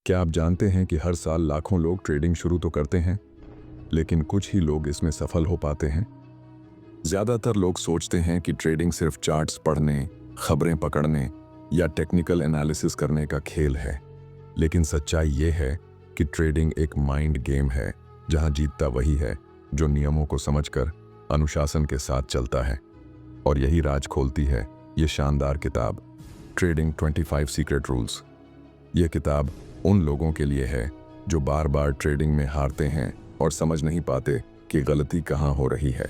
क्या आप जानते हैं कि हर साल लाखों लोग ट्रेडिंग शुरू तो करते हैं, लेकिन कुछ ही लोग इसमें सफल हो पाते हैं। ज़्यादातर लोग सोचते हैं कि ट्रेडिंग सिर्फ चार्ट्स पढ़ने, खबरें पकड़ने या टेक्निकल एनालिसिस करने का खेल है। लेकिन सच्चाई ये है कि ट्रेडिंग एक माइंड गेम है, जहां जीतता वही है जो नियमों को समझकर अनुशासन के साथ चलता है। और यही राज खोलती है ये शानदार किताब, ट्रेडिंग 25 सीक्रेट रूल्स। ये किताब उन लोगों के लिए है जो बार बार ट्रेडिंग में हारते हैं और समझ नहीं पाते कि गलती कहाँ हो रही है।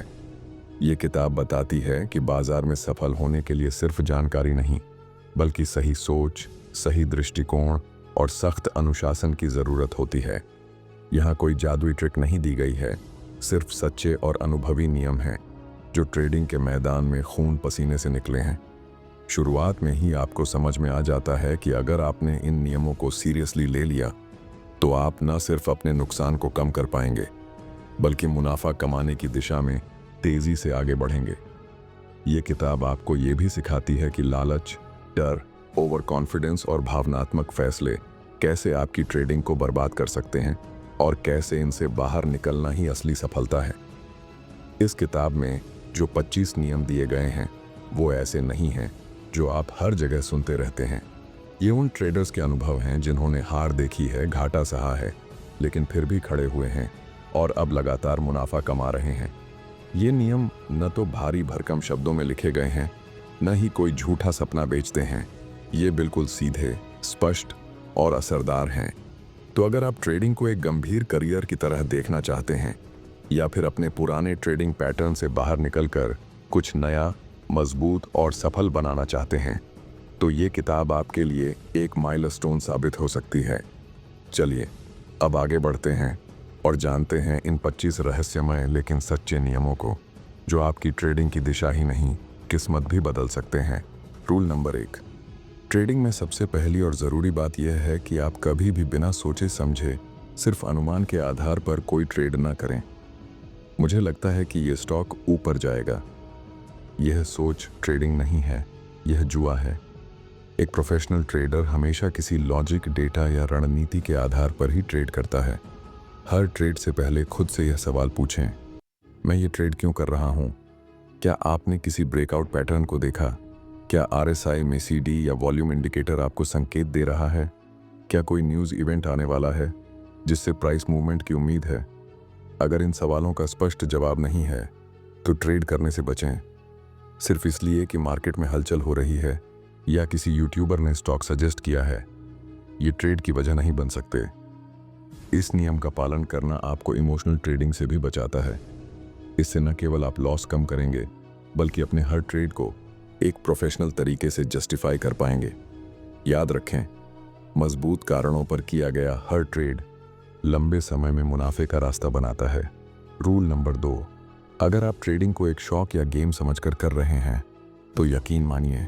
ये किताब बताती है कि बाजार में सफल होने के लिए सिर्फ जानकारी नहीं, बल्कि सही सोच, सही दृष्टिकोण और सख्त अनुशासन की ज़रूरत होती है। यहाँ कोई जादुई ट्रिक नहीं दी गई है, सिर्फ सच्चे और अनुभवी नियम हैं जो ट्रेडिंग के मैदान में खून पसीने से निकले हैं। शुरुआत में ही आपको समझ में आ जाता है कि अगर आपने इन नियमों को सीरियसली ले लिया तो आप न सिर्फ अपने नुकसान को कम कर पाएंगे, बल्कि मुनाफा कमाने की दिशा में तेजी से आगे बढ़ेंगे। ये किताब आपको ये भी सिखाती है कि लालच, डर, ओवर कॉन्फिडेंस और भावनात्मक फैसले कैसे आपकी ट्रेडिंग को बर्बाद कर सकते हैं और कैसे इनसे बाहर निकलना ही असली सफलता है। इस किताब में जो 25 नियम दिए गए हैं वो ऐसे नहीं हैं जो आप हर जगह सुनते रहते हैं। ये उन ट्रेडर्स के अनुभव हैं जिन्होंने हार देखी है, घाटा सहा है, लेकिन फिर भी खड़े हुए हैं और अब लगातार मुनाफा कमा रहे हैं। ये नियम न तो भारी भरकम शब्दों में लिखे गए हैं, न ही कोई झूठा सपना बेचते हैं। ये बिल्कुल सीधे, स्पष्ट और असरदार हैं। तो अगर आप ट्रेडिंग को एक गंभीर करियर की तरह देखना चाहते हैं या फिर अपने पुराने ट्रेडिंग पैटर्न से बाहर निकलकर कुछ नया, मजबूत और सफल बनाना चाहते हैं, तो ये किताब आपके लिए एक माइलस्टोन साबित हो सकती है। चलिए अब आगे बढ़ते हैं और जानते हैं इन 25 रहस्यमय लेकिन सच्चे नियमों को, जो आपकी ट्रेडिंग की दिशा ही नहीं, किस्मत भी बदल सकते हैं। रूल नंबर 1, ट्रेडिंग में सबसे पहली और ज़रूरी बात यह है कि आप कभी भी बिना सोचे समझे सिर्फ अनुमान के आधार पर कोई ट्रेड ना करें। मुझे लगता है कि ये स्टॉक ऊपर जाएगा। यह सोच ट्रेडिंग नहीं है, यह जुआ है। एक प्रोफेशनल ट्रेडर हमेशा किसी लॉजिक, डेटा या रणनीति के आधार पर ही ट्रेड करता है। हर ट्रेड से पहले खुद से यह सवाल पूछें, मैं ये ट्रेड क्यों कर रहा हूँ? क्या आपने किसी ब्रेकआउट पैटर्न को देखा? क्या RSI में CD या वॉल्यूम इंडिकेटर आपको संकेत दे रहा है? क्या कोई न्यूज़ इवेंट आने वाला है जिससे प्राइस मूवमेंट की उम्मीद है? अगर इन सवालों का स्पष्ट जवाब नहीं है तो ट्रेड करने से बचें। सिर्फ इसलिए कि मार्केट में हलचल हो रही है या किसी यूट्यूबर ने स्टॉक सजेस्ट किया है, ये ट्रेड की वजह नहीं बन सकते। इस नियम का पालन करना आपको इमोशनल ट्रेडिंग से भी बचाता है। इससे न केवल आप लॉस कम करेंगे, बल्कि अपने हर ट्रेड को एक प्रोफेशनल तरीके से जस्टिफाई कर पाएंगे। याद रखें, मजबूत कारणों पर किया गया हर ट्रेड लंबे समय में मुनाफे का रास्ता बनाता है। रूल नंबर 2, अगर आप ट्रेडिंग को एक शौक या गेम समझकर कर रहे हैं तो यकीन मानिए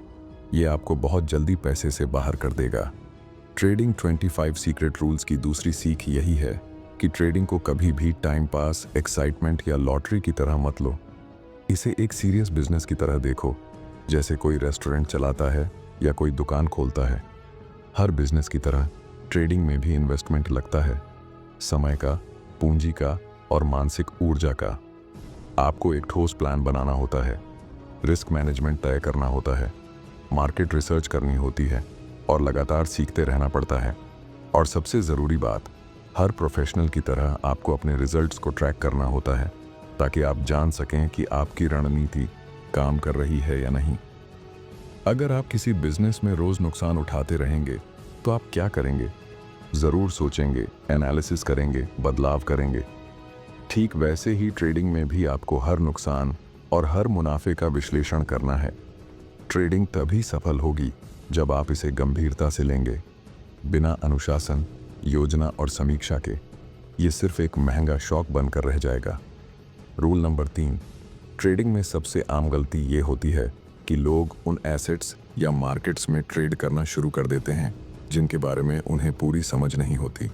ये आपको बहुत जल्दी पैसे से बाहर कर देगा। ट्रेडिंग 25 सीक्रेट रूल्स की दूसरी सीख यही है कि ट्रेडिंग को कभी भी टाइम पास, एक्साइटमेंट या लॉटरी की तरह मत लो। इसे एक सीरियस बिजनेस की तरह देखो, जैसे कोई रेस्टोरेंट चलाता है या कोई दुकान खोलता है। हर बिजनेस की तरह ट्रेडिंग में भी इन्वेस्टमेंट लगता है, समय का, पूंजी का और मानसिक ऊर्जा का। आपको एक ठोस प्लान बनाना होता है, रिस्क मैनेजमेंट तय करना होता है, मार्केट रिसर्च करनी होती है और लगातार सीखते रहना पड़ता है। और सबसे ज़रूरी बात, हर प्रोफेशनल की तरह आपको अपने रिजल्ट्स को ट्रैक करना होता है ताकि आप जान सकें कि आपकी रणनीति काम कर रही है या नहीं। अगर आप किसी बिजनेस में रोज़ नुकसान उठाते रहेंगे तो आप क्या करेंगे? ज़रूर सोचेंगे, एनालिसिस करेंगे, बदलाव करेंगे। ठीक वैसे ही ट्रेडिंग में भी आपको हर नुकसान और हर मुनाफे का विश्लेषण करना है। ट्रेडिंग तभी सफल होगी जब आप इसे गंभीरता से लेंगे, बिना अनुशासन, योजना और समीक्षा के। ये सिर्फ एक महंगा शौक बनकर रह जाएगा। रूल नंबर 3, ट्रेडिंग में सबसे आम गलती ये होती है कि लोग उन एसेट्स या मार्केट्स में ट्रेड करना शुरू कर देते हैं जिनके बारे में उन्हें पूरी समझ नहीं होती।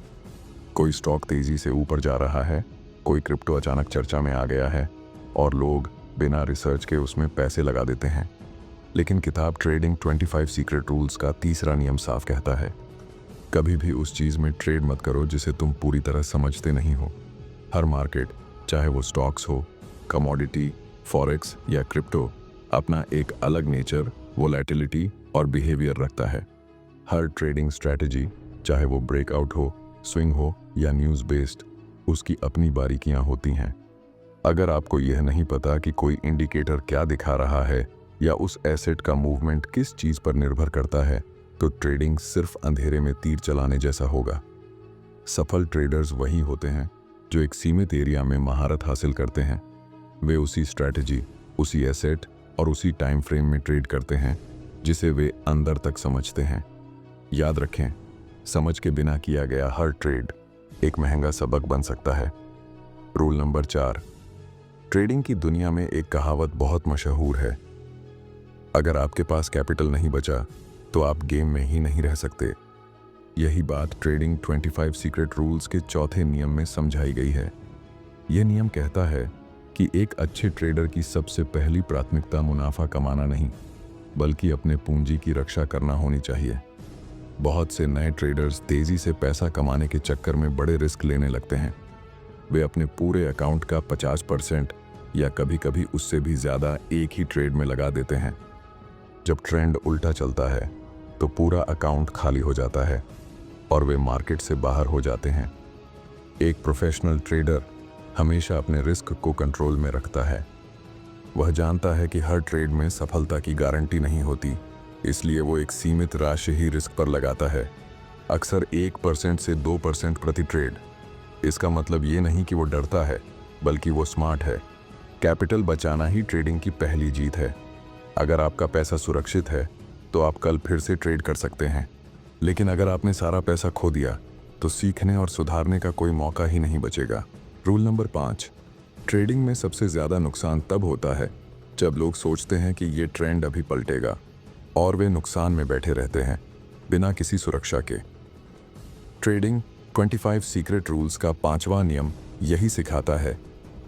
कोई स्टॉक तेजी से ऊपर जा रहा है, कोई क्रिप्टो अचानक चर्चा में आ गया है और लोग बिना रिसर्च के उसमें पैसे लगा देते हैं। लेकिन किताब ट्रेडिंग 25 सीक्रेट रूल्स का तीसरा नियम साफ कहता है, कभी भी उस चीज़ में ट्रेड मत करो जिसे तुम पूरी तरह समझते नहीं हो। हर मार्केट, चाहे वो स्टॉक्स हो, कमोडिटी, फॉरेक्स या क्रिप्टो, अपना एक अलग नेचर, वोलेटिलिटी और बिहेवियर रखता है। हर ट्रेडिंग स्ट्रैटेजी, चाहे वो ब्रेकआउट हो, स्विंग हो या न्यूज़ बेस्ड, उसकी अपनी बारीकियां होती हैं। अगर आपको यह नहीं पता कि कोई इंडिकेटर क्या दिखा रहा है या उस एसेट का मूवमेंट किस चीज़ पर निर्भर करता है, तो ट्रेडिंग सिर्फ अंधेरे में तीर चलाने जैसा होगा। सफल ट्रेडर्स वही होते हैं जो एक सीमित एरिया में महारत हासिल करते हैं। वे उसी स्ट्रैटेजी, उसी एसेट और उसी टाइम फ्रेम में ट्रेड करते हैं जिसे वे अंदर तक समझते हैं। याद रखें, समझ के बिना किया गया हर ट्रेड एक महंगा सबक बन सकता है। रूल नंबर 4, ट्रेडिंग की दुनिया में एक कहावत बहुत मशहूर है, अगर आपके पास कैपिटल नहीं बचा तो आप गेम में ही नहीं रह सकते। यही बात ट्रेडिंग 25 सीक्रेट रूल्स के चौथे नियम में समझाई गई है। यह नियम कहता है कि एक अच्छे ट्रेडर की सबसे पहली प्राथमिकता मुनाफा कमाना नहीं, बल्कि अपने पूंजी की रक्षा करना होनी चाहिए। बहुत से नए ट्रेडर्स तेजी से पैसा कमाने के चक्कर में बड़े रिस्क लेने लगते हैं। वे अपने पूरे अकाउंट का 50% या कभी-कभी उससे भी ज़्यादा एक ही ट्रेड में लगा देते हैं। जब ट्रेंड उल्टा चलता है तो पूरा अकाउंट खाली हो जाता है और वे मार्केट से बाहर हो जाते हैं। एक प्रोफेशनल ट्रेडर हमेशा अपने रिस्क को कंट्रोल में रखता है। वह जानता है कि हर ट्रेड में सफलता की गारंटी नहीं होती, इसलिए वो एक सीमित राशि ही रिस्क पर लगाता है, अक्सर 1% से 2% प्रति ट्रेड। इसका मतलब ये नहीं कि वो डरता है, बल्कि वो स्मार्ट है। कैपिटल बचाना ही ट्रेडिंग की पहली जीत है। अगर आपका पैसा सुरक्षित है तो आप कल फिर से ट्रेड कर सकते हैं, लेकिन अगर आपने सारा पैसा खो दिया तो सीखने और सुधारने का कोई मौका ही नहीं बचेगा। रूल नंबर 5, ट्रेडिंग में सबसे ज़्यादा नुकसान तब होता है जब लोग सोचते हैं कि ये ट्रेंड अभी पलटेगा और वे नुकसान में बैठे रहते हैं बिना किसी सुरक्षा के। ट्रेडिंग 25 सीक्रेट रूल्स का 5वां नियम यही सिखाता है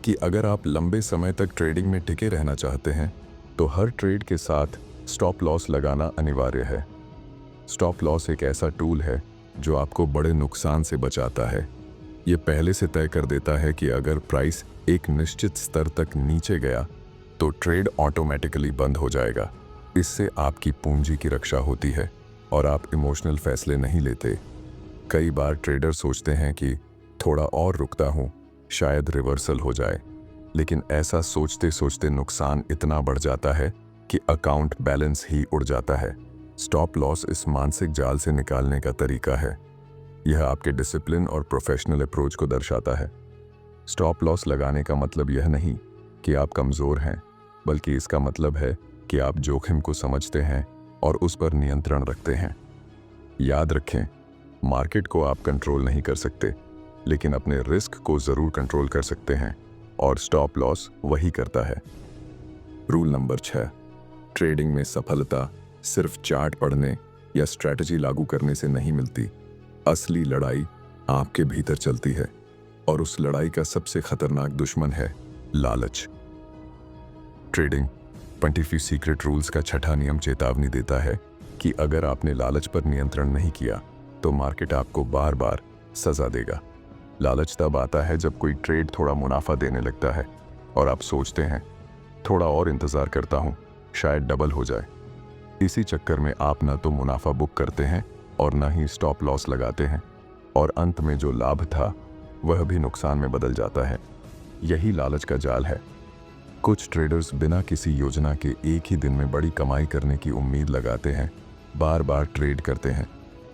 कि अगर आप लंबे समय तक ट्रेडिंग में टिके रहना चाहते हैं तो हर ट्रेड के साथ स्टॉप लॉस लगाना अनिवार्य है। स्टॉप लॉस एक ऐसा टूल है जो आपको बड़े नुकसान से बचाता है। ये पहले से तय कर देता है कि अगर प्राइस एक निश्चित स्तर तक नीचे गया तो ट्रेड ऑटोमेटिकली बंद हो जाएगा। इससे आपकी पूंजी की रक्षा होती है और आप इमोशनल फैसले नहीं लेते। कई बार ट्रेडर सोचते हैं कि थोड़ा और रुकता हूँ, शायद रिवर्सल हो जाए, लेकिन ऐसा सोचते सोचते नुकसान इतना बढ़ जाता है कि अकाउंट बैलेंस ही उड़ जाता है। स्टॉप लॉस इस मानसिक जाल से निकालने का तरीका है। यह आपके डिसिप्लिन और प्रोफेशनल अप्रोच को दर्शाता है। स्टॉप लॉस लगाने का मतलब यह नहीं कि आप कमज़ोर हैं, बल्कि इसका मतलब है कि आप जोखिम को समझते हैं और उस पर नियंत्रण रखते हैं। याद रखें, मार्केट को आप कंट्रोल नहीं कर सकते, लेकिन अपने रिस्क को ज़रूर कंट्रोल कर सकते हैं और स्टॉप लॉस वही करता है। रूल नंबर 6, ट्रेडिंग में सफलता सिर्फ चार्ट पढ़ने या स्ट्रैटेजी लागू करने से नहीं मिलती। असली लड़ाई आपके भीतर चलती है और उस लड़ाई का सबसे खतरनाक दुश्मन है लालच। ट्रेडिंग 25 सीक्रेट रूल्स का 6वां नियम चेतावनी देता है कि अगर आपने लालच पर नियंत्रण नहीं किया तो मार्केट आपको बार बार सजा देगा। लालच तब आता है जब कोई ट्रेड थोड़ा मुनाफा देने लगता है और आप सोचते हैं थोड़ा और इंतज़ार करता हूँ, शायद डबल हो जाए। इसी चक्कर में आप ना तो मुनाफा बुक करते हैं और ना ही स्टॉप लॉस लगाते हैं, और अंत में जो लाभ था वह भी नुकसान में बदल जाता है। यही लालच का जाल है। कुछ ट्रेडर्स बिना किसी योजना के एक ही दिन में बड़ी कमाई करने की उम्मीद लगाते हैं, बार बार ट्रेड करते हैं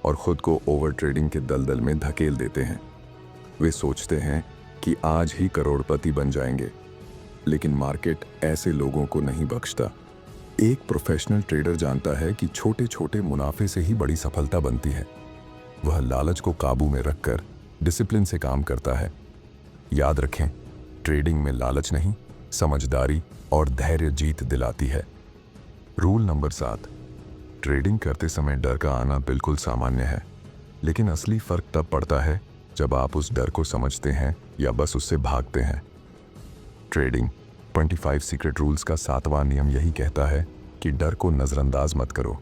और ख़ुद को ओवर ट्रेडिंग के दलदल में धकेल देते हैं। वे सोचते हैं कि आज ही करोड़पति बन जाएंगे, लेकिन मार्केट ऐसे लोगों को नहीं बख्शता। एक प्रोफेशनल ट्रेडर जानता है कि छोटे छोटे मुनाफे से ही बड़ी सफलता बनती है। वह लालच को काबू में रखकर डिसिप्लिन से काम करता है। याद रखें, ट्रेडिंग में लालच नहीं, समझदारी और धैर्य जीत दिलाती है। रूल नंबर 7, ट्रेडिंग करते समय डर का आना बिल्कुल सामान्य है, लेकिन असली फर्क तब पड़ता है जब आप उस डर को समझते हैं या बस उससे भागते हैं। ट्रेडिंग 25 सीक्रेट रूल्स का 7वां नियम यही कहता है कि डर को नज़रअंदाज मत करो,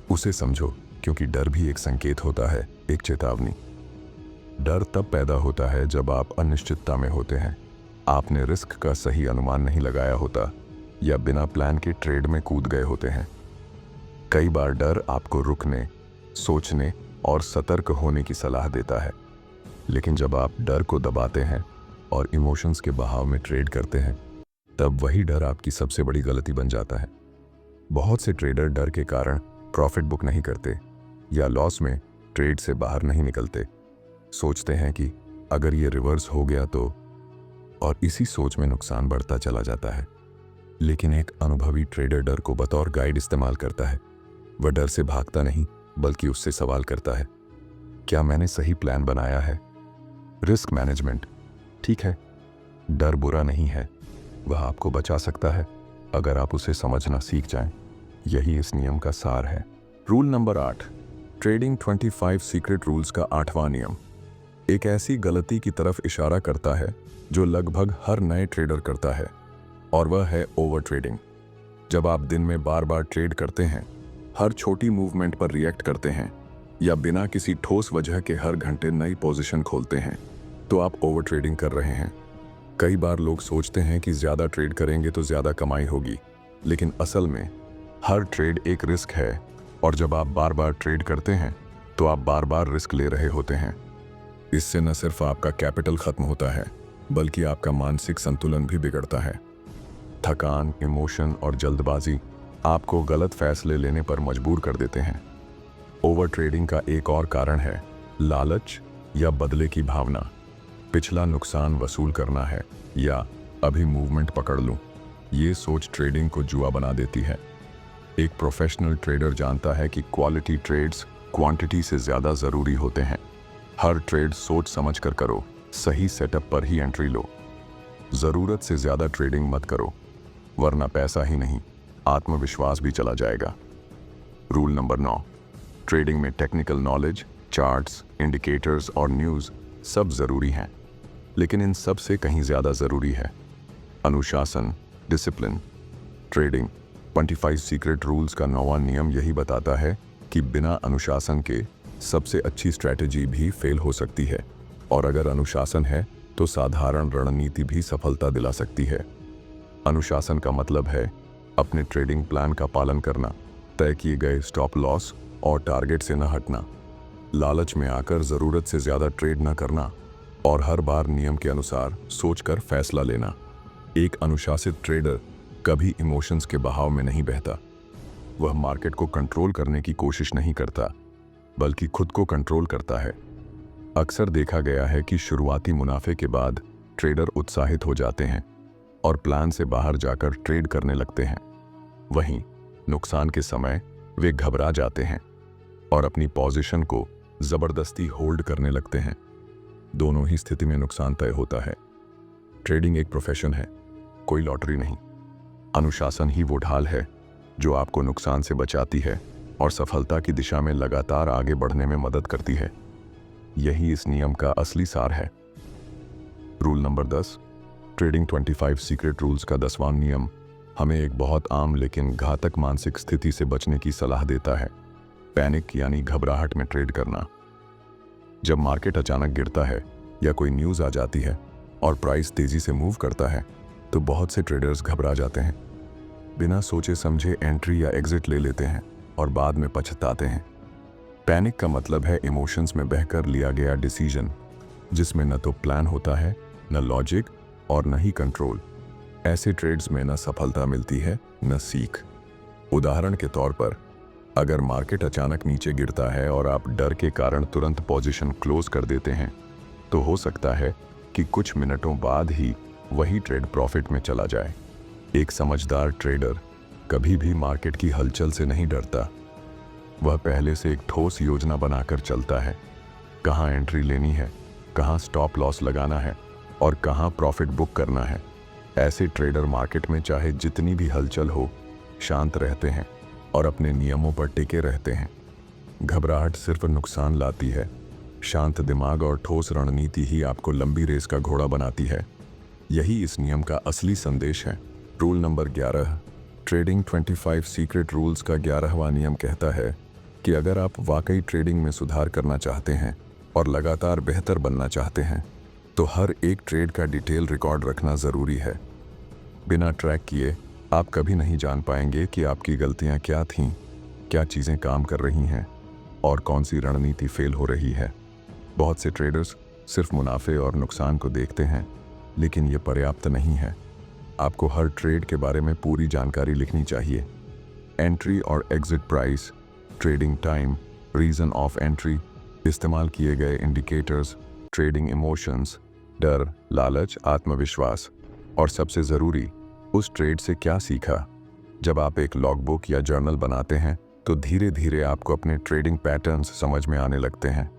उसे समझो क्योंकि डर भी एक संकेत होता है, एक चेतावनी। डर तब पैदा होता है जब आप अनिश्चितता में होते हैं, आपने रिस्क का सही अनुमान नहीं लगाया होता या बिना प्लान के ट्रेड में कूद गए होते हैं। कई बार डर आपको रुकने, सोचने और सतर्क होने की सलाह देता है, लेकिन जब आप डर को दबाते हैं और इमोशंस के बहाव में ट्रेड करते हैं, तब वही डर आपकी सबसे बड़ी गलती बन जाता है। बहुत से ट्रेडर डर के कारण प्रॉफिट बुक नहीं करते या लॉस में ट्रेड से बाहर नहीं निकलते। सोचते हैं कि अगर ये रिवर्स हो गया तो, और इसी सोच में नुकसान बढ़ता चला जाता है। लेकिन एक अनुभवी ट्रेडर डर को बतौर गाइड इस्तेमाल करता है। वह डर से भागता नहीं, बल्कि उससे सवाल करता है, क्या मैंने सही प्लान बनाया है? Risk management. ठीक है, डर बुरा नहीं है, वह आपको बचा सकता है अगर आप उसे समझना सीख जाएं। यही इस नियम का सार है। Rule number 8, trading 25 secret rules का 8वां नियम एक ऐसी गलती की तरफ इशारा करता है जो लगभग हर नए ट्रेडर करता है, और वह है ओवर ट्रेडिंग। जब आप दिन में बार बार ट्रेड करते हैं, हर छोटी मूवमेंट पर रिएक्ट करते हैं या बिना किसी ठोस वजह के हर घंटे नई पोजीशन खोलते हैं, तो आप ओवर ट्रेडिंग कर रहे हैं। कई बार लोग सोचते हैं कि ज़्यादा ट्रेड करेंगे तो ज़्यादा कमाई होगी, लेकिन असल में हर ट्रेड एक रिस्क है, और जब आप बार बार ट्रेड करते हैं तो आप बार बार रिस्क ले रहे होते हैं। इससे न सिर्फ आपका कैपिटल खत्म होता है, बल्कि आपका मानसिक संतुलन भी बिगड़ता है। थकान, इमोशन और जल्दबाजी आपको गलत फैसले लेने पर मजबूर कर देते हैं। ओवर ट्रेडिंग का एक और कारण है लालच या बदले की भावना। पिछला नुकसान वसूल करना है या अभी मूवमेंट पकड़ लूं, ये सोच ट्रेडिंग को जुआ बना देती है। एक प्रोफेशनल ट्रेडर जानता है कि क्वालिटी ट्रेड्स क्वांटिटी से ज़्यादा ज़रूरी होते हैं। हर ट्रेड सोच समझ कर करो, सही सेटअप पर ही एंट्री लो। ज़रूरत से ज़्यादा ट्रेडिंग मत करो, वरना पैसा ही नहीं, आत्मविश्वास भी चला जाएगा। रूल नंबर 9, ट्रेडिंग में टेक्निकल नॉलेज, चार्ट्स, इंडिकेटर्स और न्यूज़ सब ज़रूरी हैं, लेकिन इन सब से कहीं ज़्यादा ज़रूरी है अनुशासन, डिसिप्लिन। ट्रेडिंग 25 सीक्रेट रूल्स का 9वां नियम यही बताता है कि बिना अनुशासन के सबसे अच्छी स्ट्रैटेजी भी फेल हो सकती है, और अगर अनुशासन है तो साधारण रणनीति भी सफलता दिला सकती है। अनुशासन का मतलब है अपने ट्रेडिंग प्लान का पालन करना, तय किए गए स्टॉप लॉस और टारगेट से न हटना, लालच में आकर ज़रूरत से ज़्यादा ट्रेड न करना, और हर बार नियम के अनुसार सोचकर फैसला लेना। एक अनुशासित ट्रेडर कभी इमोशंस के बहाव में नहीं बहता। वह मार्केट को कंट्रोल करने की कोशिश नहीं करता, बल्कि खुद को कंट्रोल करता है। अक्सर देखा गया है कि शुरुआती मुनाफे के बाद ट्रेडर उत्साहित हो जाते हैं और प्लान से बाहर जाकर ट्रेड करने लगते हैं। वहीं नुकसान के समय वे घबरा जाते हैं और अपनी पोजीशन को ज़बरदस्ती होल्ड करने लगते हैं। दोनों ही स्थिति में नुकसान तय होता है। ट्रेडिंग एक प्रोफेशन है, कोई लॉटरी नहीं। अनुशासन ही वो ढाल है जो आपको नुकसान से बचाती है और सफलता की दिशा में लगातार आगे बढ़ने में मदद करती है। यही इस नियम का असली सार है। Rule number 10, trading 25 secret rules का 10वां नियम हमें एक बहुत आम लेकिन घातक मानसिक स्थिति से बचने की सलाह देता है, पैनिक यानी घबराहट में ट्रेड करना। जब मार्केट अचानक गिरता है या कोई न्यूज़ आ जाती है और प्राइस तेजी से मूव करता है, तो बहुत से ट्रेडर्स घबरा जाते हैं, बिना सोचे समझे एंट्री या एग्जिट ले लेते हैं और बाद में पछताते हैं। पैनिक का मतलब है इमोशंस में बहकर लिया गया डिसीजन, जिसमें न तो प्लान होता है, न लॉजिक और न ही कंट्रोल। ऐसे ट्रेड्स में न सफलता मिलती है न सीख। उदाहरण के तौर पर, अगर मार्केट अचानक नीचे गिरता है और आप डर के कारण तुरंत पोजीशन क्लोज कर देते हैं, तो हो सकता है कि कुछ मिनटों बाद ही वही ट्रेड प्रॉफिट में चला जाए। एक समझदार ट्रेडर कभी भी मार्केट की हलचल से नहीं डरता। वह पहले से एक ठोस योजना बनाकर चलता है, कहाँ एंट्री लेनी है, कहाँ स्टॉप लॉस लगाना है और कहाँ प्रॉफिट बुक करना है। ऐसे ट्रेडर मार्केट में चाहे जितनी भी हलचल हो, शांत रहते हैं और अपने नियमों पर टिके रहते हैं। घबराहट सिर्फ नुकसान लाती है। शांत दिमाग और ठोस रणनीति ही आपको लंबी रेस का घोड़ा बनाती है। यही इस नियम का असली संदेश है। Rule number 11, trading 25 secret rules का 11वां नियम कहता है, कि अगर आप वाकई ट्रेडिंग में सुधार करना चाहते हैं और लगातार बेहतर बनना चाहते हैं तो हर एक ट्रेड का डिटेल रिकॉर्ड रखना ज़रूरी है। बिना ट्रैक किए आप कभी नहीं जान पाएंगे कि आपकी गलतियां क्या थीं, क्या चीज़ें काम कर रही हैं और कौन सी रणनीति फेल हो रही है। बहुत से ट्रेडर्स सिर्फ मुनाफे और नुकसान को देखते हैं, लेकिन ये पर्याप्त नहीं है। आपको हर ट्रेड के बारे में पूरी जानकारी लिखनी चाहिए। एंट्री और exit price, trading time, reason of entry, इस्तेमाल किए गए इंडिकेटर्स, ट्रेडिंग इमोशंस, डर, लालच, आत्मविश्वास और सबसे ज़रूरी, उस ट्रेड से क्या सीखा। जब आप एक लॉगबुक या जर्नल बनाते हैं तो धीरे धीरे आपको अपने ट्रेडिंग पैटर्न्स समझ में आने लगते हैं।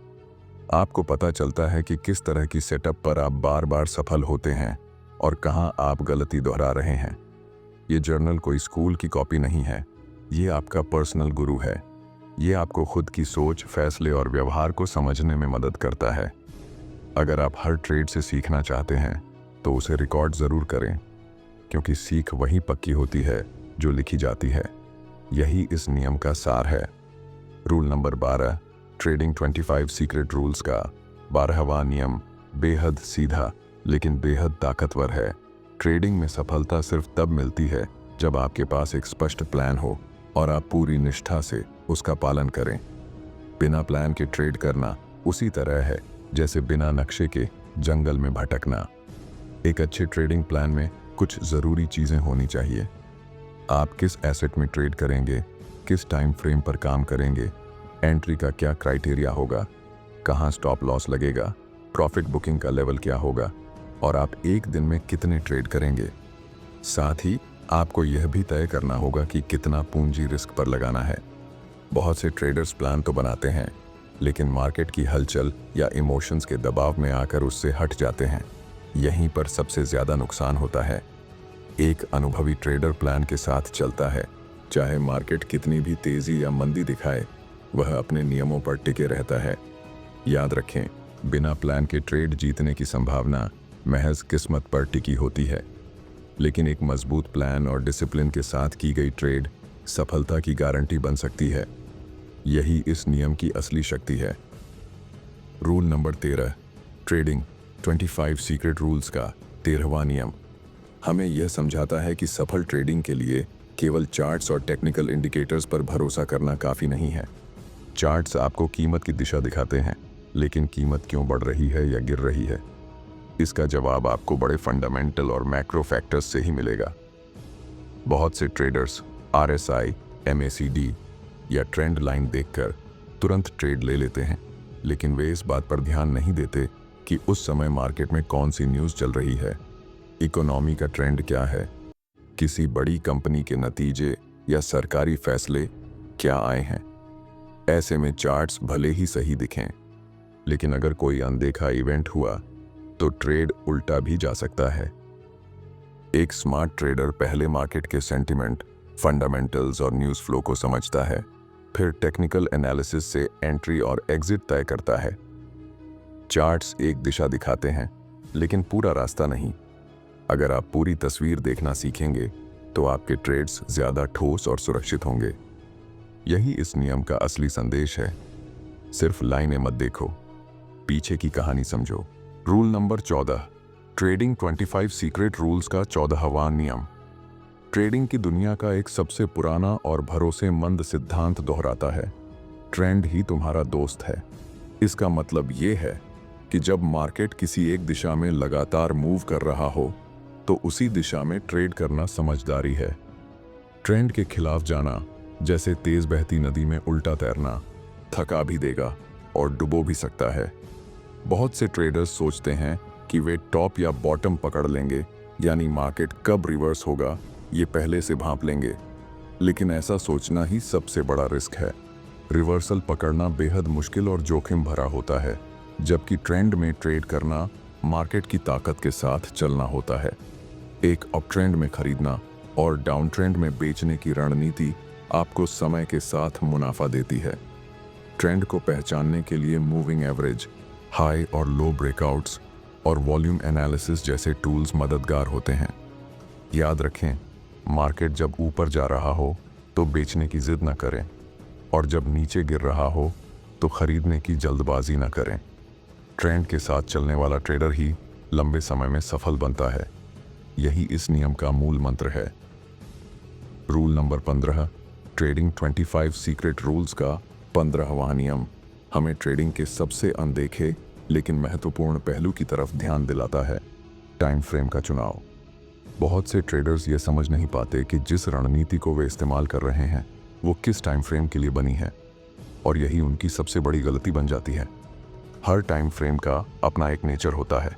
आपको पता चलता है कि किस तरह की सेटअप पर आप बार बार सफल होते हैं और कहां आप गलती दोहरा रहे हैं। ये जर्नल कोई स्कूल की कॉपी नहीं है, ये आपका पर्सनल गुरु है। ये आपको खुद की सोच, फैसले और व्यवहार को समझने में मदद करता है। अगर आप हर ट्रेड से सीखना चाहते हैं तो उसे रिकॉर्ड ज़रूर करें, क्योंकि सीख वही पक्की होती है जो लिखी जाती है। यही इस नियम का सार है। Rule number 12, trading 25 secret rules का 12वां नियम बेहद सीधा लेकिन बेहद ताकतवर है। ट्रेडिंग में सफलता सिर्फ तब मिलती है जब आपके पास एक स्पष्ट प्लान हो और आप पूरी निष्ठा से उसका पालन करें। बिना प्लान के ट्रेड करना उसी तरह है जैसे बिना नक्शे के जंगल में भटकना। एक अच्छे ट्रेडिंग प्लान में कुछ ज़रूरी चीज़ें होनी चाहिए। आप किस एसेट में ट्रेड करेंगे, किस टाइम फ्रेम पर काम करेंगे, एंट्री का क्या क्राइटेरिया होगा, कहाँ स्टॉप लॉस लगेगा, प्रॉफिट बुकिंग का लेवल क्या होगा और आप एक दिन में कितने ट्रेड करेंगे। साथ ही आपको यह भी तय करना होगा कि कितना पूंजी रिस्क पर लगाना है। बहुत से ट्रेडर्स प्लान तो बनाते हैं, लेकिन मार्केट की हलचल या इमोशंस के दबाव में आकर उससे हट जाते हैं। यहीं पर सबसे ज़्यादा नुकसान होता है। एक अनुभवी ट्रेडर प्लान के साथ चलता है, चाहे मार्केट कितनी भी तेज़ी या मंदी दिखाए, वह अपने नियमों पर टिके रहता है। याद रखें, बिना प्लान के ट्रेड जीतने की संभावना महज किस्मत पर टिकी होती है, लेकिन एक मजबूत प्लान और डिसिप्लिन के साथ की गई ट्रेड सफलता की गारंटी बन सकती है। यही इस नियम की असली शक्ति है। Rule number 13, trading 25 secret rules का 13वां नियम हमें यह समझाता है कि सफल ट्रेडिंग के लिए केवल चार्ट्स और टेक्निकल इंडिकेटर्स पर भरोसा करना काफ़ी नहीं है। चार्ट्स आपको कीमत की दिशा दिखाते हैं, लेकिन कीमत क्यों बढ़ रही है या गिर रही है, इसका जवाब आपको बड़े फंडामेंटल और मैक्रो फैक्टर्स से ही मिलेगा। बहुत से ट्रेडर्स RSI, MACD या ट्रेंड लाइन देखकर तुरंत ट्रेड ले लेते हैं, लेकिन वे इस बात पर ध्यान नहीं देते कि उस समय मार्केट में कौन सी न्यूज़ चल रही है, इकोनॉमी का ट्रेंड क्या है, किसी बड़ी कंपनी के नतीजे या सरकारी फैसले क्या आए हैं। ऐसे में चार्ट्स भले ही सही दिखें, लेकिन अगर कोई अनदेखा इवेंट हुआ तो ट्रेड उल्टा भी जा सकता है। एक स्मार्ट ट्रेडर पहले मार्केट के सेंटिमेंट, फंडामेंटल्स और न्यूज़ फ्लो को समझता है, फिर टेक्निकल एनालिसिस से एंट्री और एग्जिट तय करता है। चार्ट्स एक दिशा दिखाते हैं, लेकिन पूरा रास्ता नहीं। अगर आप पूरी तस्वीर देखना सीखेंगे तो आपके ट्रेड्स ज़्यादा ठोस और सुरक्षित होंगे। यही इस नियम का असली संदेश है। सिर्फ लाइनें मत देखो, पीछे की कहानी समझो। Rule number 14, trading 25 secret rules का 14वां नियम ट्रेडिंग की दुनिया का एक सबसे पुराना और भरोसेमंद सिद्धांत दोहराता है, ट्रेंड ही तुम्हारा दोस्त है। इसका मतलब ये है कि जब मार्केट किसी एक दिशा में लगातार मूव कर रहा हो तो उसी दिशा में ट्रेड करना समझदारी है। ट्रेंड के खिलाफ जाना जैसे तेज बहती नदी में उल्टा तैरना, थका भी देगा और डुबो भी सकता है। बहुत से ट्रेडर्स सोचते हैं कि वे टॉप या बॉटम पकड़ लेंगे, यानी मार्केट कब रिवर्स होगा ये पहले से भांप लेंगे, लेकिन ऐसा सोचना ही सबसे बड़ा रिस्क है। रिवर्सल पकड़ना बेहद मुश्किल और जोखिम भरा होता है, जबकि ट्रेंड में ट्रेड करना मार्केट की ताकत के साथ चलना होता है। एक अप ट्रेंड में खरीदना और डाउन ट्रेंड में बेचने की रणनीति आपको समय के साथ मुनाफा देती है। ट्रेंड को पहचानने के लिए मूविंग एवरेज, हाई और लो ब्रेकआउट्स और वॉल्यूम एनालिसिस जैसे टूल्स मददगार होते हैं। याद रखें, मार्केट जब ऊपर जा रहा हो तो बेचने की जिद न करें। और जब नीचे गिर रहा हो तो खरीदने की जल्दबाजी न करें। ट्रेंड के साथ चलने वाला ट्रेडर ही लंबे समय में सफल बनता है। यही इस नियम का मूल मंत्र है। Rule number 15, trading 25 secret rules का 15वां नियम हमें ट्रेडिंग के सबसे अनदेखे लेकिन महत्वपूर्ण पहलू की तरफ ध्यान दिलाता है, टाइम फ्रेम का चुनाव। बहुत से ट्रेडर्स ये समझ नहीं पाते कि जिस रणनीति को वे इस्तेमाल कर रहे हैं वो किस टाइम फ्रेम के लिए बनी है, और यही उनकी सबसे बड़ी गलती बन जाती है। हर टाइम फ्रेम का अपना एक नेचर होता है।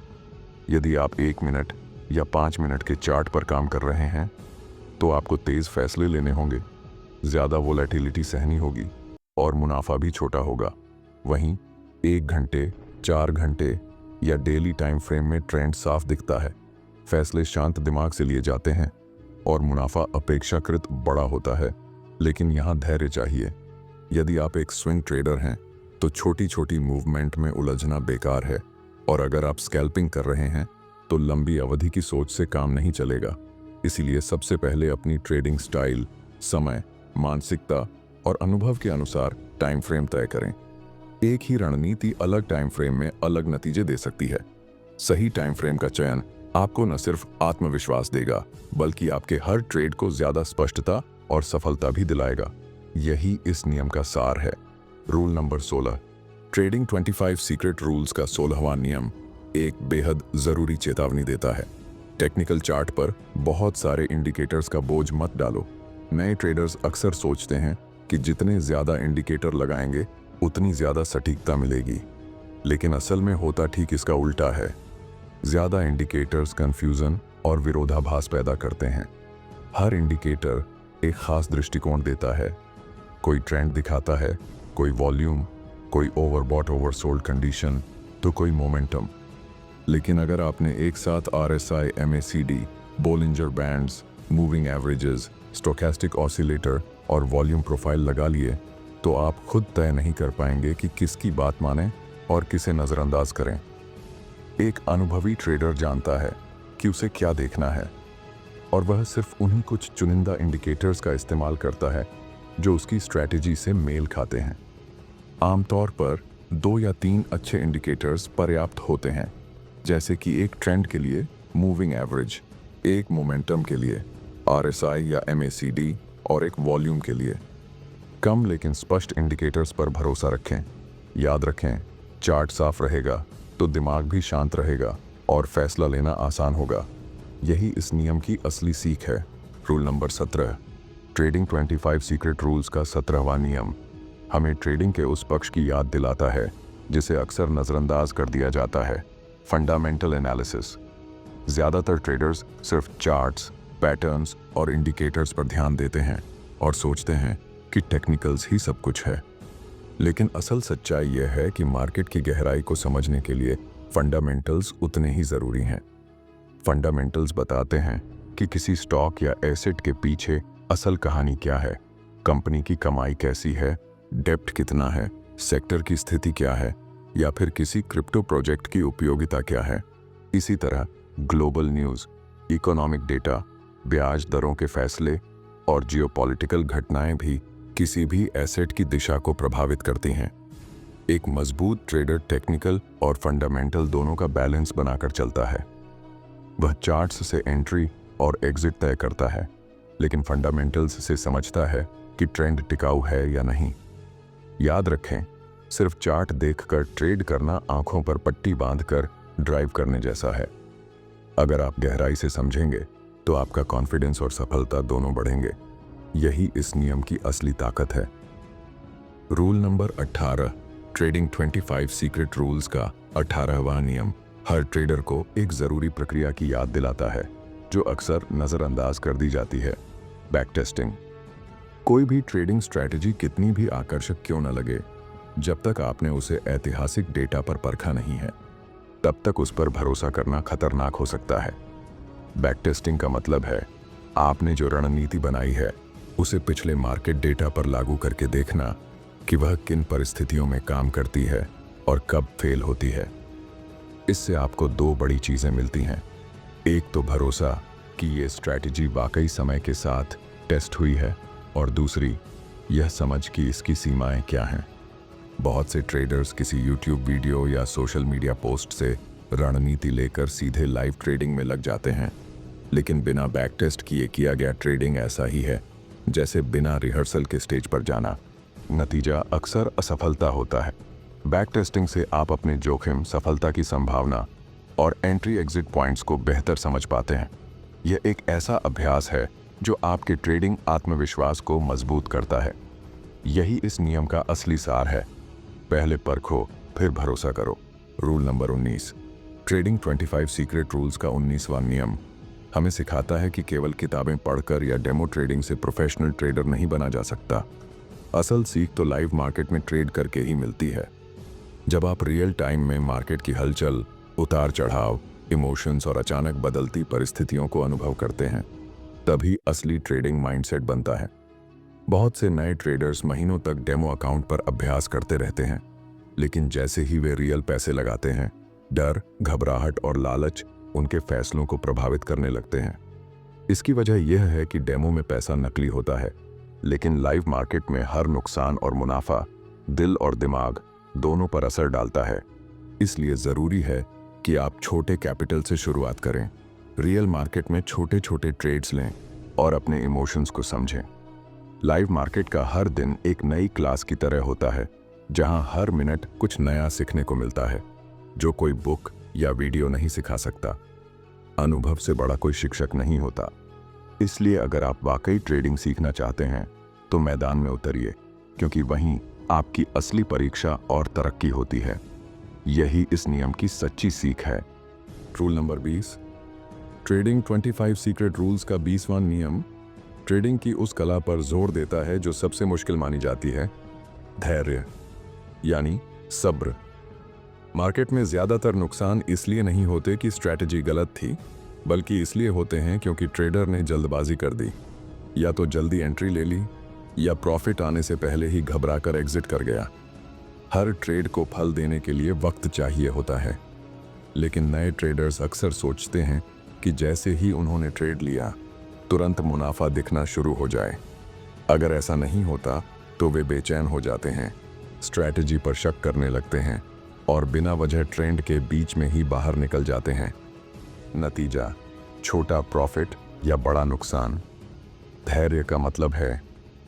यदि आप 1 मिनट या 5 मिनट के चार्ट पर काम कर रहे हैं तो आपको तेज फैसले लेने होंगे, ज़्यादा वोलेटिलिटी सहनी होगी और मुनाफा भी छोटा होगा। वहीं 1 घंटे, 4 घंटे या डेली टाइम फ्रेम में ट्रेंड साफ दिखता है, फैसले शांत दिमाग से लिए जाते हैं और मुनाफा अपेक्षाकृत बड़ा होता है। लेकिन यहाँ धैर्य चाहिए। यदि आप एक स्विंग ट्रेडर हैं तो छोटी छोटी मूवमेंट में उलझना बेकार है, और अगर आप स्कैल्पिंग कर रहे हैं तो लंबी अवधि की सोच से काम नहीं चलेगा। इसीलिए सबसे पहले अपनी ट्रेडिंग स्टाइल, समय, मानसिकता और अनुभव के अनुसार टाइम फ्रेम तय करें। एक ही रणनीति अलग टाइम फ्रेम में अलग नतीजे दे सकती है। सही टाइम फ्रेम का चयन आपको न सिर्फ आत्मविश्वास देगा बल्कि आपके हर ट्रेड को ज्यादा स्पष्टता और सफलता भी दिलाएगा। यही इस नियम का सार है। Rule number 16, trading 25 secret rules का 16वां नियम एक बेहद जरूरी चेतावनी देता है। टेक्निकल चार्ट पर बहुत सारे इंडिकेटर्स का बोझ मत डालो। नए ट्रेडर्स अक्सर सोचते हैं कि जितने ज्यादा इंडिकेटर लगाएंगे उतनी ज्यादा सटीकता मिलेगी, लेकिन असल में होता ठीक इसका उल्टा है। ज्यादा इंडिकेटर्स कंफ्यूजन और विरोधाभास पैदा करते हैं। हर इंडिकेटर एक खास दृष्टिकोण देता है। कोई ट्रेंड दिखाता है, कोई वॉल्यूम, कोई ओवरबॉट ओवरसोल्ड कंडीशन, तो कोई मोमेंटम। लेकिन अगर आपने एक साथ RSI, MACD, Bollinger bands, moving averages, stochastic oscillator और वॉल्यूम प्रोफाइल लगा लिए तो आप खुद तय नहीं कर पाएंगे कि किसकी बात मानें और किसे नज़रअंदाज करें। एक अनुभवी ट्रेडर जानता है कि उसे क्या देखना है, और वह सिर्फ उन्हीं कुछ चुनिंदा इंडिकेटर्स का इस्तेमाल करता है जो उसकी स्ट्रैटेजी से मेल खाते हैं। आमतौर पर 2 या 3 अच्छे इंडिकेटर्स पर्याप्त होते हैं, जैसे कि एक ट्रेंड के लिए मूविंग एवरेज, एक मोमेंटम के लिए RSI या MACD और एक वॉल्यूम के लिए। कम लेकिन स्पष्ट इंडिकेटर्स पर भरोसा रखें। याद रखें, चार्ट साफ रहेगा तो दिमाग भी शांत रहेगा और फैसला लेना आसान होगा। यही इस नियम की असली सीख है। Rule number 17, trading 25 secret rules का 17वां नियम हमें ट्रेडिंग के उस पक्ष की याद दिलाता है जिसे अक्सर नज़रअंदाज कर दिया जाता है, फंडामेंटल एनालिसिस। ज़्यादातर ट्रेडर्स सिर्फ चार्ट्स, पैटर्न्स और इंडिकेटर्स पर ध्यान देते हैं और सोचते हैं कि टेक्निकल्स ही सब कुछ है। लेकिन असल सच्चाई यह है कि मार्केट की गहराई को समझने के लिए फंडामेंटल्स उतने ही ज़रूरी हैं। फंडामेंटल्स बताते हैं कि किसी स्टॉक या एसेट के पीछे असल कहानी क्या है, कंपनी की कमाई कैसी है, डेप्ट कितना है, सेक्टर की स्थिति क्या है, या फिर किसी क्रिप्टो प्रोजेक्ट की उपयोगिता क्या है। इसी तरह ग्लोबल न्यूज़, इकोनॉमिक डेटा, ब्याज दरों के फैसले और जियोपॉलिटिकल घटनाएं भी किसी भी एसेट की दिशा को प्रभावित करती हैं। एक मजबूत ट्रेडर टेक्निकल और फंडामेंटल दोनों का बैलेंस बनाकर चलता है। वह चार्ट्स से एंट्री और एग्जिट तय करता है, लेकिन फंडामेंटल्स से समझता है कि ट्रेंड टिकाऊ है या नहीं। याद रखें, सिर्फ चार्ट देखकर ट्रेड करना आंखों पर पट्टी बांधकर ड्राइव करने जैसा है। अगर आप गहराई से समझेंगे तो आपका कॉन्फिडेंस और सफलता दोनों बढ़ेंगे। यही इस नियम की असली ताकत है। Rule number 18, trading 25 secret rules का 18वां नियम हर ट्रेडर को एक ज़रूरी प्रक्रिया की याद दिलाता है जो अक्सर नज़रअंदाज कर दी जाती है, बैक टेस्टिंग। कोई भी ट्रेडिंग स्ट्रैटेजी कितनी भी आकर्षक क्यों न लगे, जब तक आपने उसे ऐतिहासिक डेटा पर परखा नहीं है, तब तक उस पर भरोसा करना खतरनाक हो सकता है। बैक टेस्टिंग का मतलब है आपने जो रणनीति बनाई है उसे पिछले मार्केट डेटा पर लागू करके देखना कि वह किन परिस्थितियों में काम करती है और कब फेल होती है। इससे आपको 2 बड़ी चीज़ें मिलती हैं। एक तो भरोसा कि ये स्ट्रैटेजी वाकई समय के साथ टेस्ट हुई है, और दूसरी यह समझ कि इसकी सीमाएं क्या हैं। बहुत से ट्रेडर्स किसी यूट्यूब वीडियो या सोशल मीडिया पोस्ट से रणनीति लेकर सीधे लाइव ट्रेडिंग में लग जाते हैं, लेकिन बिना बैक टेस्ट किया गया ट्रेडिंग ऐसा ही है जैसे बिना रिहर्सल के स्टेज पर जाना। नतीजा अक्सर असफलता होता है। बैक टेस्टिंग से आप अपने जोखिम, सफलता की संभावना और एंट्री एग्जिट पॉइंट्स को बेहतर समझ पाते हैं। यह एक ऐसा अभ्यास है जो आपके ट्रेडिंग आत्मविश्वास को मजबूत करता है। यही इस नियम का असली सार है। पहले परखो, फिर भरोसा करो। Rule number 19, trading 25 secret rules का 19वां नियम हमें सिखाता है कि केवल किताबें पढ़कर या डेमो ट्रेडिंग से प्रोफेशनल ट्रेडर नहीं बना जा सकता। असल सीख तो लाइव मार्केट में ट्रेड करके ही मिलती है। जब आप रियल टाइम में मार्केट की हलचल, उतार चढ़ाव, इमोशंस और अचानक बदलती परिस्थितियों को अनुभव करते हैं, तभी असली ट्रेडिंग माइंडसेट बनता है। बहुत से नए ट्रेडर्स महीनों तक डेमो अकाउंट पर अभ्यास करते रहते हैं, लेकिन जैसे ही वे रियल पैसे लगाते हैं, डर, घबराहट और लालच उनके फैसलों को प्रभावित करने लगते हैं। इसकी वजह यह है कि डेमो में पैसा नकली होता है, लेकिन लाइव मार्केट में हर नुकसान और मुनाफा दिल और दिमाग दोनों पर असर डालता है। इसलिए ज़रूरी है कि आप छोटे कैपिटल से शुरुआत करें, रियल मार्केट में छोटे छोटे ट्रेड्स लें और अपने इमोशंस को समझें। लाइव मार्केट का हर दिन एक नई क्लास की तरह होता है, जहां हर मिनट कुछ नया सीखने को मिलता है, जो कोई बुक या वीडियो नहीं सिखा सकता। अनुभव से बड़ा कोई शिक्षक नहीं होता। इसलिए अगर आप वाकई ट्रेडिंग सीखना चाहते हैं तो मैदान में उतरिए, क्योंकि वहीं आपकी असली परीक्षा और तरक्की होती है। यही इस नियम की सच्ची सीख है। Rule number 20, trading 25 secret rules का 20वां नियम ट्रेडिंग की उस कला पर जोर देता है जो सबसे मुश्किल मानी जाती है, धैर्य, यानी सब्र। मार्केट में ज्यादातर नुकसान इसलिए नहीं होते कि स्ट्रैटेजी गलत थी, बल्कि इसलिए होते हैं क्योंकि ट्रेडर ने जल्दबाजी कर दी, या तो जल्दी एंट्री ले ली या प्रॉफिट आने से पहले ही घबराकर एग्जिट कर गया। हर ट्रेड को फल देने के लिए वक्त चाहिए होता है, लेकिन नए ट्रेडर्स अक्सर सोचते हैं कि जैसे ही उन्होंने ट्रेड लिया तुरंत मुनाफा दिखना शुरू हो जाए। अगर ऐसा नहीं होता तो वे बेचैन हो जाते हैं, स्ट्रैटेजी पर शक करने लगते हैं और बिना वजह ट्रेंड के बीच में ही बाहर निकल जाते हैं। नतीजा, छोटा प्रॉफिट या बड़ा नुकसान। धैर्य का मतलब है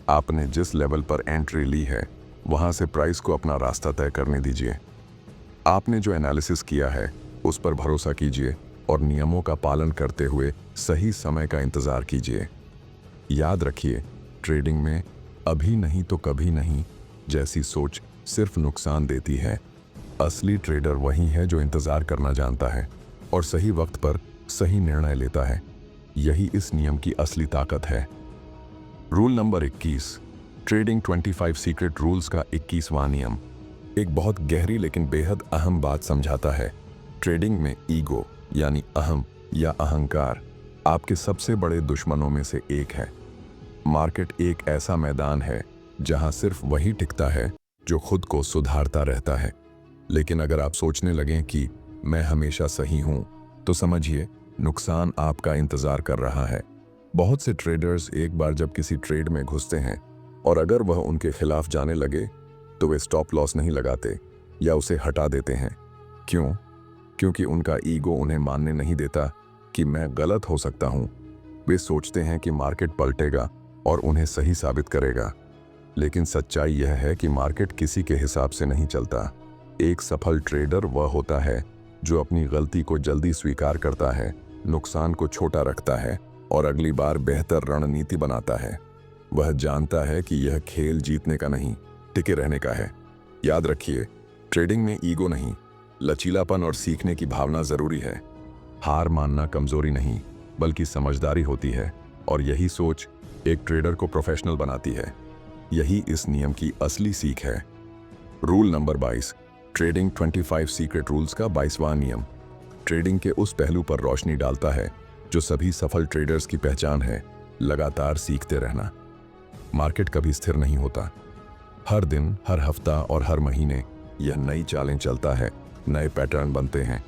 आपने जिस लेवल पर एंट्री ली है वहां से प्राइस को अपना रास्ता तय करने दीजिए। आपने जो एनालिसिस किया है उस पर भरोसा कीजिए और नियमों का पालन करते हुए सही समय का इंतजार कीजिए। याद रखिए, ट्रेडिंग में अभी नहीं तो कभी नहीं जैसी सोच सिर्फ नुकसान देती है। असली ट्रेडर वही है जो इंतजार करना जानता है और सही वक्त पर सही निर्णय लेता है। यही इस नियम की असली ताकत है। Rule number 21, trading 25 secret rules का 21वां नियम एक बहुत गहरी लेकिन बेहद अहम बात समझाता है। ट्रेडिंग में ईगो यानी अहम या अहंकार आपके सबसे बड़े दुश्मनों में से एक है। मार्केट एक ऐसा मैदान है जहां सिर्फ वही टिकता है जो खुद को सुधारता रहता है। लेकिन अगर आप सोचने लगें कि मैं हमेशा सही हूं, तो समझिए नुकसान आपका इंतजार कर रहा है। बहुत से ट्रेडर्स एक बार जब किसी ट्रेड में घुसते हैं और अगर वह उनके खिलाफ जाने लगे तो वे स्टॉप लॉस नहीं लगाते या उसे हटा देते हैं। क्यों? क्योंकि उनका ईगो उन्हें मानने नहीं देता कि मैं गलत हो सकता हूं। वे सोचते हैं कि मार्केट पलटेगा और उन्हें सही साबित करेगा। लेकिन सच्चाई यह है कि मार्केट किसी के हिसाब से नहीं चलता। एक सफल ट्रेडर वह होता है जो अपनी गलती को जल्दी स्वीकार करता है, नुकसान को छोटा रखता है और अगली बार बेहतर रणनीति बनाता है। वह जानता है कि यह खेल जीतने का नहीं, टिके रहने का है। याद रखिए, ट्रेडिंग में ईगो नहीं, लचीलापन और सीखने की भावना जरूरी है। हार मानना कमजोरी नहीं, बल्कि समझदारी होती है और यही सोच एक ट्रेडर को प्रोफेशनल बनाती है। यही इस नियम की असली सीख है। Rule number 22, trading 25 secret rules का 22वां नियम ट्रेडिंग के उस पहलू पर रोशनी डालता है जो सभी सफल ट्रेडर्स की पहचान है, लगातार सीखते रहना। मार्केट कभी स्थिर नहीं होता। हर दिन, हर हफ्ता और हर महीने यह नई चालें चलता है, नए पैटर्न बनते हैं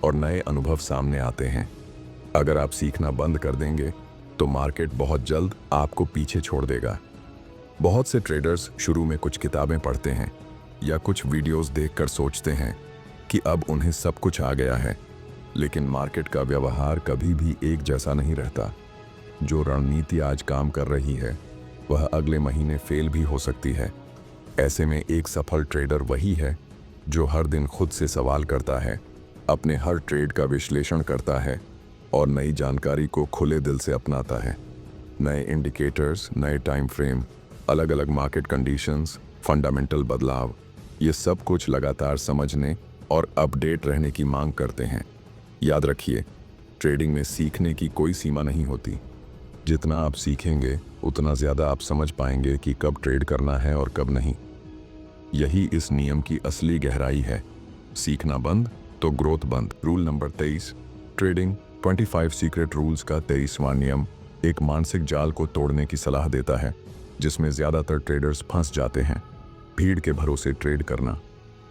और नए अनुभव सामने आते हैं। अगर आप सीखना बंद कर देंगे तो मार्केट बहुत जल्द आपको पीछे छोड़ देगा। बहुत से ट्रेडर्स शुरू में कुछ किताबें पढ़ते हैं या कुछ वीडियोस देखकर सोचते हैं कि अब उन्हें सब कुछ आ गया है, लेकिन मार्केट का व्यवहार कभी भी एक जैसा नहीं रहता। जो रणनीति आज काम कर रही है वह अगले महीने फेल भी हो सकती है। ऐसे में एक सफल ट्रेडर वही है जो हर दिन खुद से सवाल करता है, अपने हर ट्रेड का विश्लेषण करता है और नई जानकारी को खुले दिल से अपनाता है। नए इंडिकेटर्स, नए टाइम फ्रेम, अलग अलग मार्केट कंडीशंस, फंडामेंटल बदलाव, ये सब कुछ लगातार समझने और अपडेट रहने की मांग करते हैं। याद रखिए, ट्रेडिंग में सीखने की कोई सीमा नहीं होती। जितना आप सीखेंगे उतना ज़्यादा आप समझ पाएंगे कि कब ट्रेड करना है और कब नहीं। यही इस नियम की असली गहराई है। सीखना बंद तो ग्रोथ बंद। Rule number 23, trading 25 secret rules का 23वां नियम एक मानसिक जाल को तोड़ने की सलाह देता है जिसमें ज़्यादातर ट्रेडर्स फंस जाते हैं। भीड़ के भरोसे ट्रेड करना।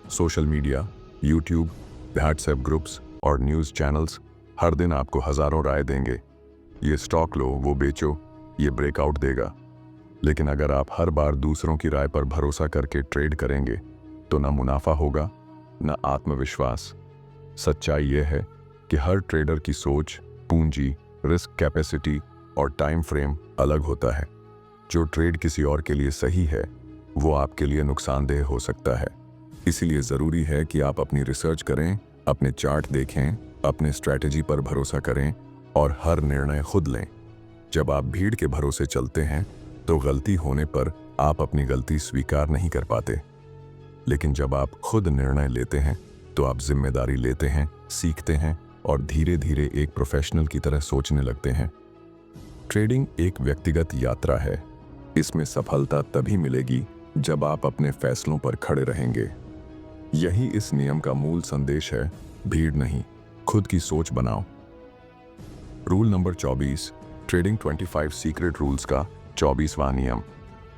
Social media, YouTube, WhatsApp groups और न्यूज़ चैनल्स हर दिन आपको हज़ारों राय देंगे। ये स्टॉक लो, वो बेचो, ये ब्रेकआउट देगा। लेकिन अगर आप हर बार दूसरों की राय पर भरोसा करके ट्रेड करेंगे तो ना मुनाफा होगा, ना आत्मविश्वास। सच्चाई यह है कि हर ट्रेडर की सोच, पूंजी, रिस्क कैपेसिटी और टाइम फ्रेम अलग होता है। जो ट्रेड किसी और के लिए सही है वो आपके लिए नुकसानदेह हो सकता है। इसीलिए ज़रूरी है कि आप अपनी रिसर्च करें, अपने चार्ट देखें, अपने स्ट्रैटेजी पर भरोसा करें और हर निर्णय खुद लें। जब आप भीड़ के भरोसे चलते हैं तो गलती होने पर आप अपनी गलती स्वीकार नहीं कर पाते, लेकिन जब आप खुद निर्णय लेते हैं तो आप जिम्मेदारी लेते हैं, सीखते हैं और धीरे धीरे एक प्रोफेशनल की तरह सोचने लगते हैं। ट्रेडिंग एक व्यक्तिगत यात्रा है। इसमें सफलता तभी मिलेगी जब आप अपने फैसलों पर खड़े रहेंगे। यही इस नियम का मूल संदेश है। भीड़ नहीं, खुद की सोच बनाओ। Rule number 24, trading 25 secret rules का 24वां नियम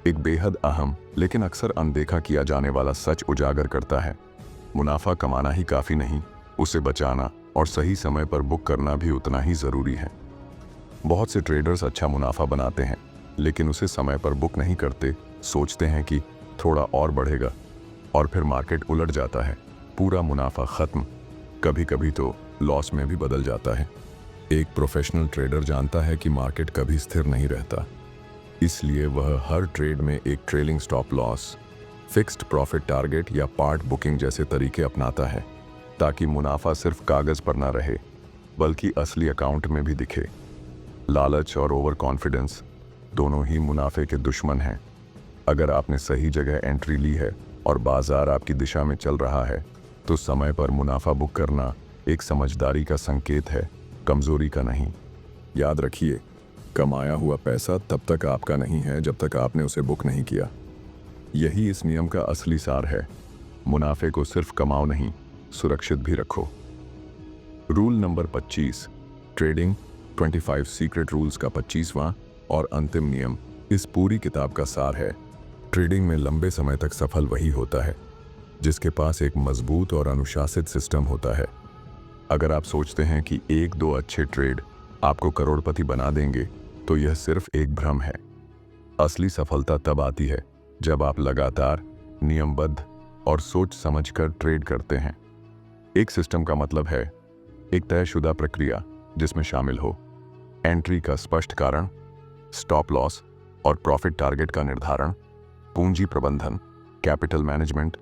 एक बेहद अहम लेकिन अक्सर अनदेखा किया जाने वाला सच उजागर करता है। मुनाफा कमाना ही काफ़ी नहीं, उसे बचाना और सही समय पर बुक करना भी उतना ही ज़रूरी है। बहुत से ट्रेडर्स अच्छा मुनाफा बनाते हैं लेकिन उसे समय पर बुक नहीं करते। सोचते हैं कि थोड़ा और बढ़ेगा और फिर मार्केट उलट जाता है, पूरा मुनाफा ख़त्म। कभी कभी तो लॉस में भी बदल जाता है। एक प्रोफेशनल ट्रेडर जानता है कि मार्केट कभी स्थिर नहीं रहता, इसलिए वह हर ट्रेड में एक trailing stop loss, fixed profit target या पार्ट बुकिंग जैसे तरीके अपनाता है ताकि मुनाफा सिर्फ कागज़ पर ना रहे बल्कि असली अकाउंट में भी दिखे। लालच और ओवर कॉन्फिडेंस दोनों ही मुनाफे के दुश्मन हैं। अगर आपने सही जगह एंट्री ली है और बाजार आपकी दिशा में चल रहा है तो समय पर मुनाफा बुक करना एक समझदारी का संकेत है, कमजोरी का नहीं। याद रखिए, कमाया हुआ पैसा तब तक आपका नहीं है जब तक आपने उसे बुक नहीं किया। यही इस नियम का असली सार है। मुनाफे को सिर्फ कमाओ नहीं, सुरक्षित भी रखो। Rule number 25, trading 25 secret rules का 25वां और अंतिम नियम इस पूरी किताब का सार है। ट्रेडिंग में लंबे समय तक सफल वही होता है जिसके पास एक मजबूत और अनुशासित सिस्टम होता है। अगर आप सोचते हैं कि एक दो अच्छे ट्रेड आपको करोड़पति बना देंगे तो यह सिर्फ एक भ्रम है। असली सफलता तब आती है जब आप लगातार, नियमबद्ध और सोच समझकर ट्रेड करते हैं। एक सिस्टम का मतलब है एक तयशुदा प्रक्रिया जिसमें शामिल हो एंट्री का स्पष्ट कारण, स्टॉप लॉस और प्रॉफिट टारगेट का निर्धारण, पूंजी प्रबंधन, कैपिटल मैनेजमेंट,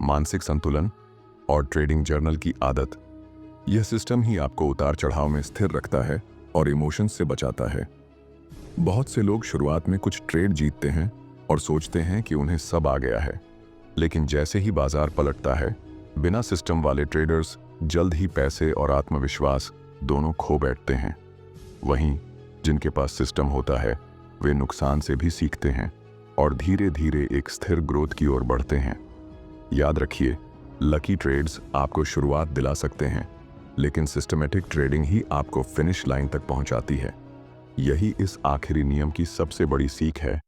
मानसिक संतुलन और ट्रेडिंग जर्नल की आदत। यह सिस्टम ही आपको उतार चढ़ाव में स्थिर रखता है और इमोशंस से बचाता है। बहुत से लोग शुरुआत में कुछ ट्रेड जीतते हैं और सोचते हैं कि उन्हें सब आ गया है, लेकिन जैसे ही बाजार पलटता है, बिना सिस्टम वाले ट्रेडर्स जल्द ही पैसे और आत्मविश्वास दोनों खो बैठते हैं। वहीं जिनके पास सिस्टम होता है वे नुकसान से भी सीखते हैं और धीरे धीरे एक स्थिर ग्रोथ की ओर बढ़ते हैं। याद रखिए, लकी ट्रेड्स आपको शुरुआत दिला सकते हैं, लेकिन सिस्टमेटिक ट्रेडिंग ही आपको फिनिश लाइन तक पहुंचाती है। यही इस आखिरी नियम की सबसे बड़ी सीख है।